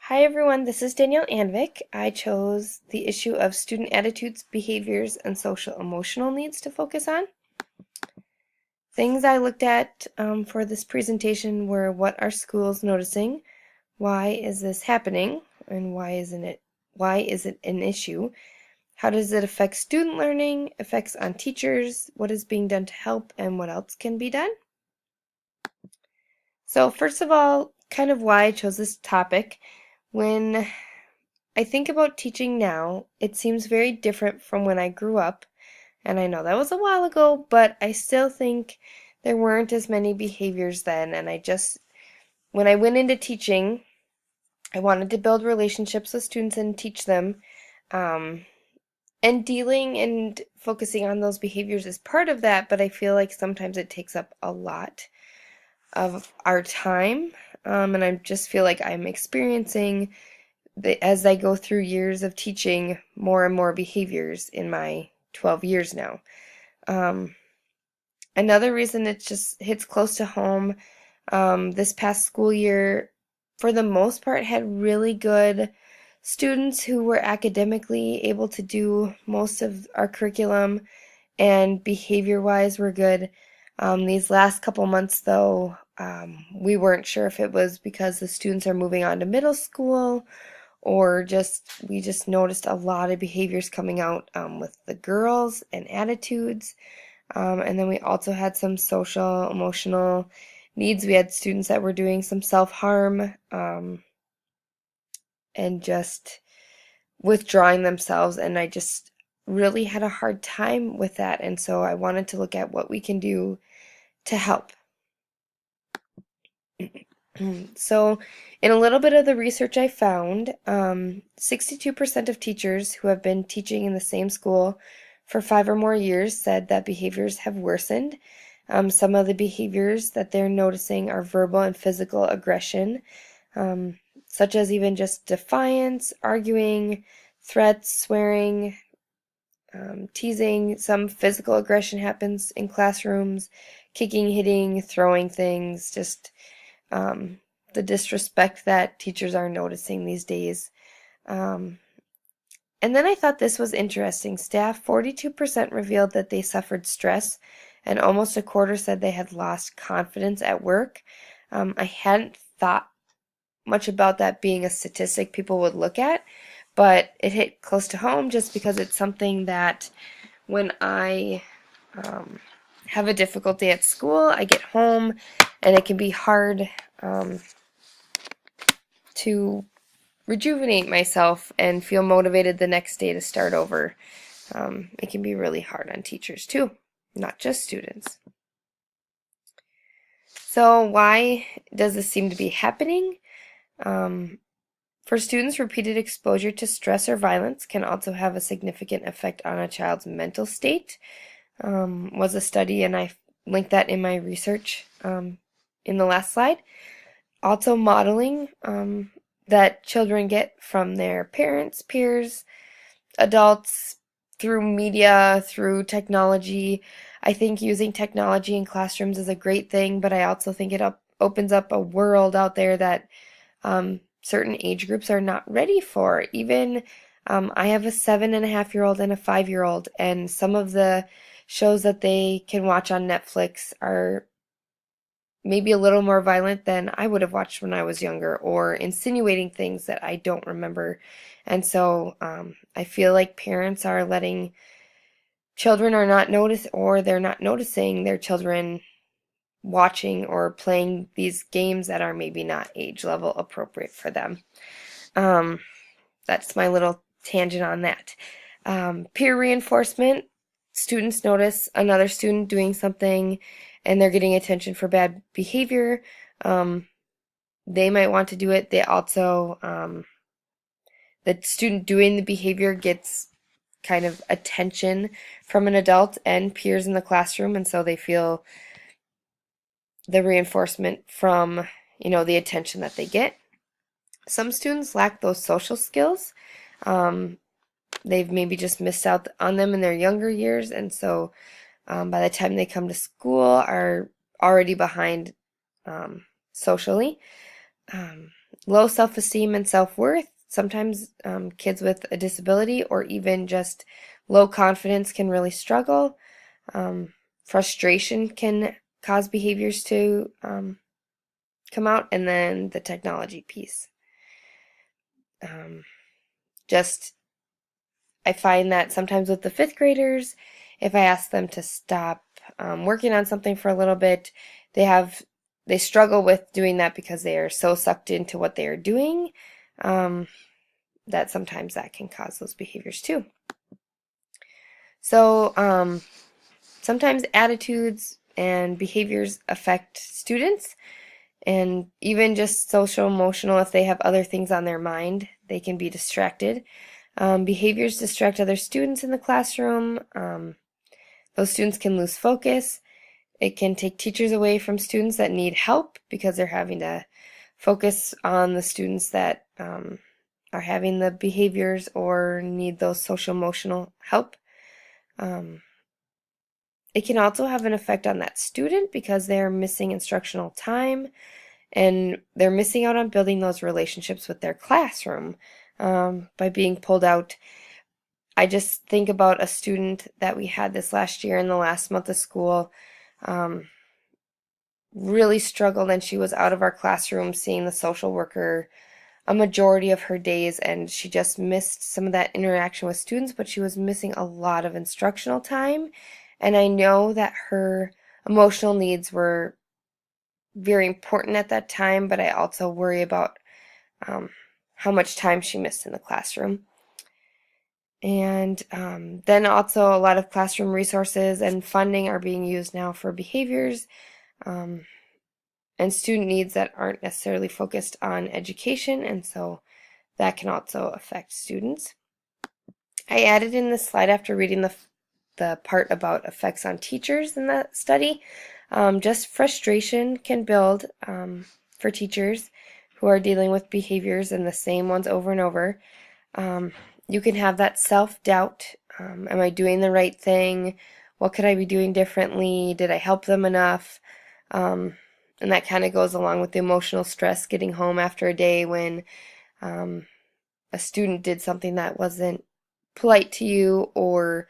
Hi everyone, this is Danielle Anvik. I chose the issue of student attitudes, behaviors, and social emotional needs to focus on. Things I looked at for this presentation were what are schools noticing, why is this happening, and why is it an issue? How does it affect student learning, effects on teachers, what is being done to help, and what else can be done? So first of all, kind of why I chose this topic. When I think about teaching now, it seems very different from when I grew up, and I know that was a while ago, but I still think there weren't as many behaviors then, and when I went into teaching, I wanted to build relationships with students and teach them, um, and dealing and focusing on those behaviors is part of that, but I feel like sometimes it takes up a lot of our time, and I just feel like I'm experiencing as I go through years of teaching more and more behaviors in my 12 years now. Um, Another reason it just hits close to home, this past school year, for the most part, had really good students who were academically able to do most of our curriculum and behavior-wise were good. These last couple months, though, we weren't sure if it was because the students are moving on to middle school or we just noticed a lot of behaviors coming out with the girls and attitudes. And then we also had some social, emotional needs. We had students that were doing some self-harm and just withdrawing themselves, and I just really had a hard time with that, and so I wanted to look at what we can do to help. So, in a little bit of the research I found, 62% of teachers who have been teaching in the same school for 5 or more years said that behaviors have worsened. Some of the behaviors that they're noticing are verbal and physical aggression, such as even just defiance, arguing, threats, swearing, teasing. Some physical aggression happens in classrooms, kicking, hitting, throwing things, just um, the disrespect that teachers are noticing these days. Um, and then I thought this was interesting. Staff, 42% revealed that they suffered stress, and almost a quarter said they had lost confidence at work. I hadn't thought much about that being a statistic people would look at, but it hit close to home just because it's something that when I um, have a difficulty at school, I get home and it can be hard to rejuvenate myself and feel motivated the next day to start over. It can be really hard on teachers too, not just students. So why does this seem to be happening? Um, for students, repeated exposure to stress or violence can also have a significant effect on a child's mental state. Was a study, and I linked that in my research in the last slide. Also, modeling that children get from their parents, peers, adults, through media, through technology. I think using technology in classrooms is a great thing, but I also think it opens up a world out there that certain age groups are not ready for. Even I have a 7.5-year-old and a 5-year-old, and some of the shows that they can watch on Netflix are maybe a little more violent than I would have watched when I was younger, or insinuating things that I don't remember. And so I feel like parents are letting children are not notice or they're not noticing their children watching or playing these games that are maybe not age level appropriate for them. Um, that's my little tangent on that. Peer reinforcement. Students notice another student doing something and they're getting attention for bad behavior. They might want to do it. They also, the student doing the behavior gets kind of attention from an adult and peers in the classroom, and so they feel the reinforcement from, the attention that they get. Some students lack those social skills. Um, they've maybe just missed out on them in their younger years, and so by the time they come to school are already behind socially. low self-esteem and self-worth. Sometimes kids with a disability or even just low confidence can really struggle. Frustration can cause behaviors to come out, and then the technology piece. Just I find that sometimes with the fifth graders, if I ask them to stop working on something for a little bit, they struggle with doing that because they are so sucked into what they are doing that sometimes that can cause those behaviors too. So sometimes attitudes and behaviors affect students, and even just social emotional, if they have other things on their mind, they can be distracted. Behaviors distract other students in the classroom. Those students can lose focus. It can take teachers away from students that need help because they're having to focus on the students that are having the behaviors or need those social emotional help. It can also have an effect on that student because they're missing instructional time and they're missing out on building those relationships with their classroom by being pulled out. I just think about a student that we had this last year in the last month of school, really struggled, and she was out of our classroom seeing the social worker a majority of her days, and she just missed some of that interaction with students, but she was missing a lot of instructional time. And I know that her emotional needs were very important at that time, but I also worry about how much time she missed in the classroom. And then also a lot of classroom resources and funding are being used now for behaviors and student needs that aren't necessarily focused on education, and so that can also affect students. I added in this slide after reading the part about effects on teachers in the study. Just frustration can build for teachers who are dealing with behaviors and the same ones over and over. You can have that self-doubt. Am I doing the right thing? What could I be doing differently? Did I help them enough? And that kind of goes along with the emotional stress getting home after a day when a student did something that wasn't polite to you, or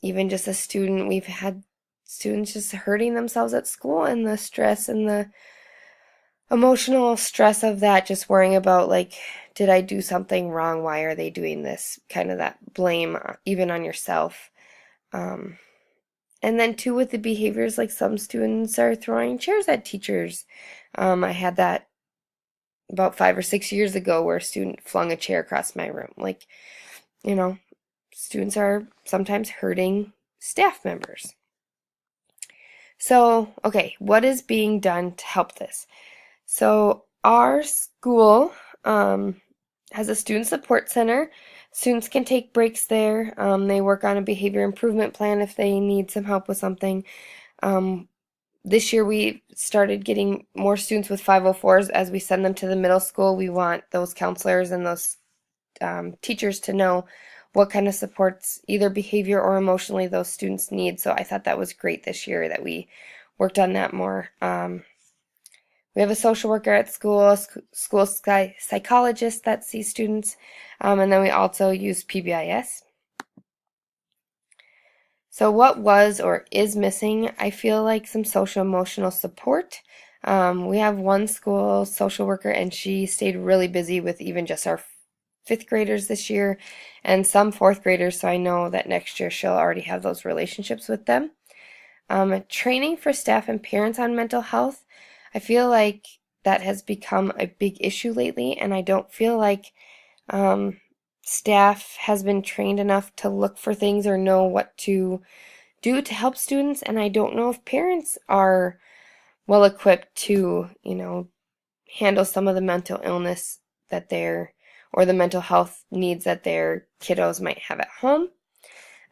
even just a student. We've had students just hurting themselves at school, and the stress and the emotional stress of that, just worrying about, like, did I do something wrong? Why are they doing this? Kind of that blame even on yourself. And then too with the behaviors, like some students are throwing chairs at teachers. I had that about 5 or 6 years ago where a student flung a chair across my room. Like, students are sometimes hurting staff members. So, okay, what is being done to help this? So our school has a student support center. Students can take breaks there. They work on a behavior improvement plan if they need some help with something. This year we started getting more students with 504s. As we send them to the middle school, we want those counselors and those teachers to know what kind of supports, either behavior or emotionally, those students need. So I thought that was great this year that we worked on that more. We have a social worker at school, school psychologist that sees students, and then we also use PBIS. So what was or is missing? I feel like some social emotional support. We have one school social worker, and she stayed really busy with even just our fifth graders this year and some fourth graders, so I know that next year she'll already have those relationships with them. Training for staff and parents on mental health. I feel like that has become a big issue lately, and I don't feel like staff has been trained enough to look for things or know what to do to help students, and I don't know if parents are well equipped to, handle some of the mental illness that or the mental health needs that their kiddos might have at home.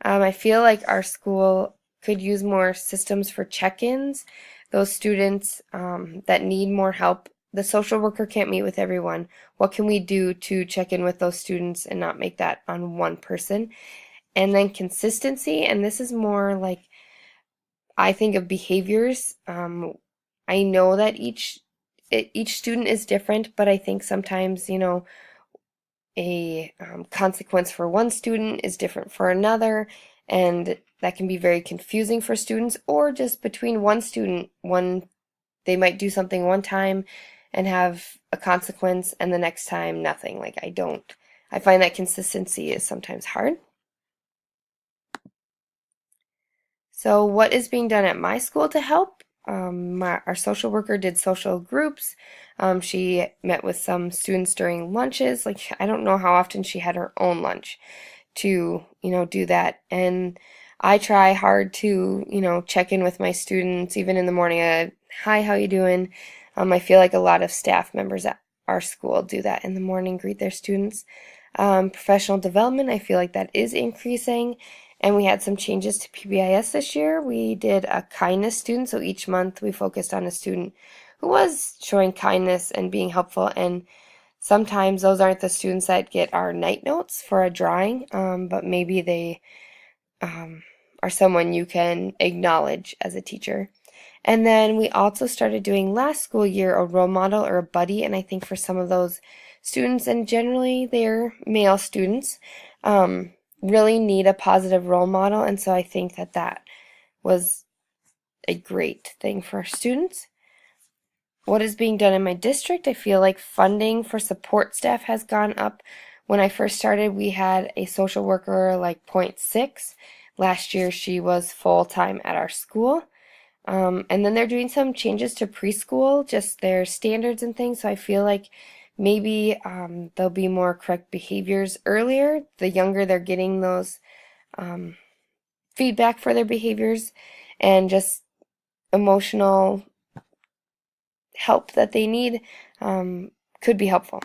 I feel like our school could use more systems for check-ins. Those students that need more help, the social worker can't meet with everyone. What can we do to check in with those students and not make that on one person? And then consistency, and this is more like, I think of behaviors. I know that each each student is different, but I think sometimes, a consequence for one student is different for another, and that can be very confusing for students, or just between one student, they might do something one time and have a consequence, and the next time nothing. Like I find that consistency is sometimes hard. So what is being done at my school to help? Our social worker did social groups. She met with some students during lunches. Like, I don't know how often she had her own lunch to, do that. And I try hard to, check in with my students, even in the morning. Hi, how you doing? I feel like a lot of staff members at our school do that in the morning, greet their students. Professional development, I feel like that is increasing. And we had some changes to PBIS this year. We did a kindness student, so each month we focused on a student who was showing kindness and being helpful. And sometimes those aren't the students that get our night notes for a drawing, but maybe they are someone you can acknowledge as a teacher. And then we also started doing last school year a role model or a buddy, and I think for some of those students, and generally they're male students, really need a positive role model, and so I think that was a great thing for our students. What is being done in my district? I feel like funding for support staff has gone up. When I first started, we had a social worker like point 0.6. Last year, she was full-time at our school. And then they're doing some changes to preschool, just their standards and things. So I feel like maybe there'll be more correct behaviors earlier. The younger they're getting those feedback for their behaviors, and just emotional help that they need could be helpful.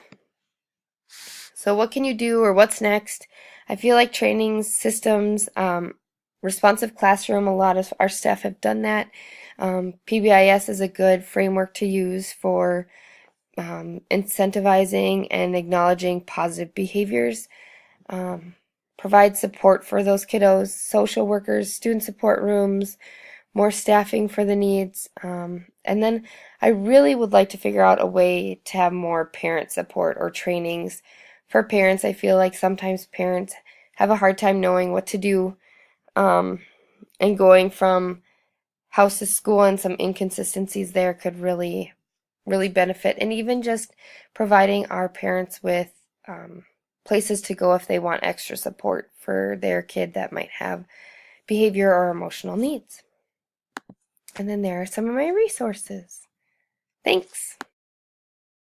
So what can you do, or what's next? I feel like training systems, responsive classroom, a lot of our staff have done that. PBIS is a good framework to use for incentivizing and acknowledging positive behaviors. Provide support for those kiddos, social workers, student support rooms, more staffing for the needs. And then I really would like to figure out a way to have more parent support or trainings for parents. I feel like sometimes parents have a hard time knowing what to do, and going from house to school, and some inconsistencies there could really, really benefit. And even just providing our parents with places to go if they want extra support for their kid that might have behavior or emotional needs. And then there are some of my resources. Thanks.